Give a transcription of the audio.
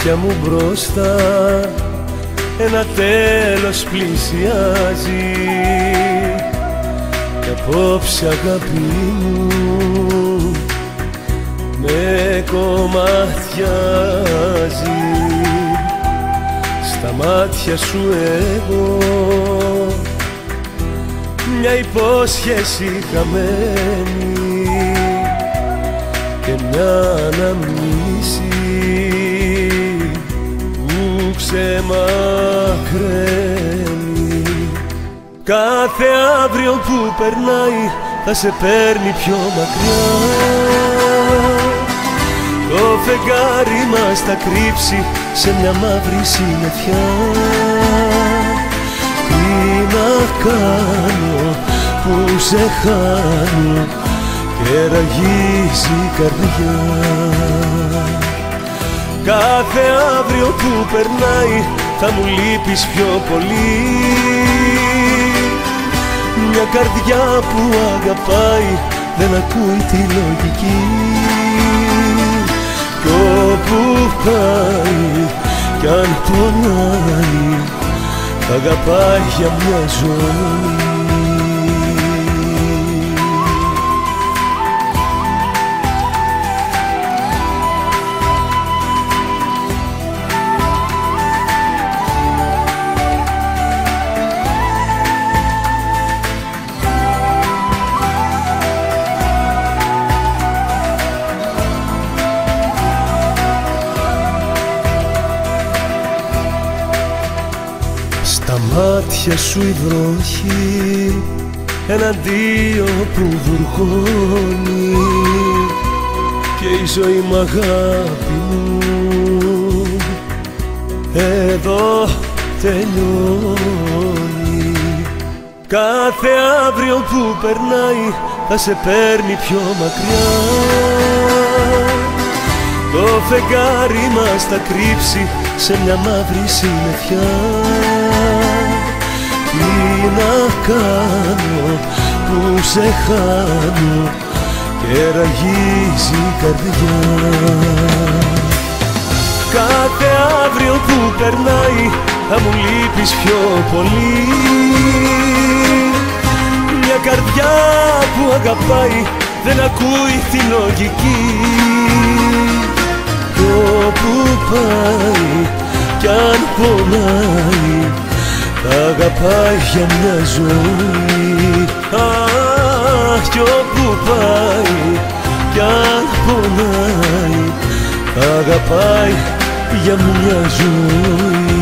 μάτια μου μπροστά ένα τέλος πλησιάζει κι απόψε αγάπη μου με κομμάτιάζει. Στα μάτια σου εγώ μια υπόσχεση χαμένη και μια αναμνήση που ξεμακραίνει. Κάθε αύριο που περνάει θα σε παίρνει πιο μακριά. Το φεγγάρι μας θα κρύψει σε μια μαύρη συννεφιά. Τι να κάνω που σε χάνω και ραγίζει η καρδιά. Κάθε αύριο που περνάει θα μου λείπεις πιο πολύ. Μια καρδιά που αγαπάει δεν ακούει τη λογική. Κι όπου πάει κι αν πονάει θα αγαπάει για μια ζωή. Στα μάτια σου η βροχή ένα αντίο που βουργώνει και η ζωή μ' αγάπη μου εδώ τελειώνει. Κάθε αύριο που περνάει θα σε παίρνει πιο μακριά. Το φεγγάρι μας θα κρύψει σε μια μαύρη συννεφιά. Τι να κάνω που σε χάνω και ραγίζει η καρδιά. Κάθε αύριο που περνάει θα μου λείπεις πιο πολύ. Μια καρδιά που αγαπάει δεν ακούει τη λογική. Κι όπου πάει κι αν πονάει θα αγαπάει για μια ζωή. Αχ, κι όπου πάει κι αν πονάει θα αγαπάει για μια ζωή.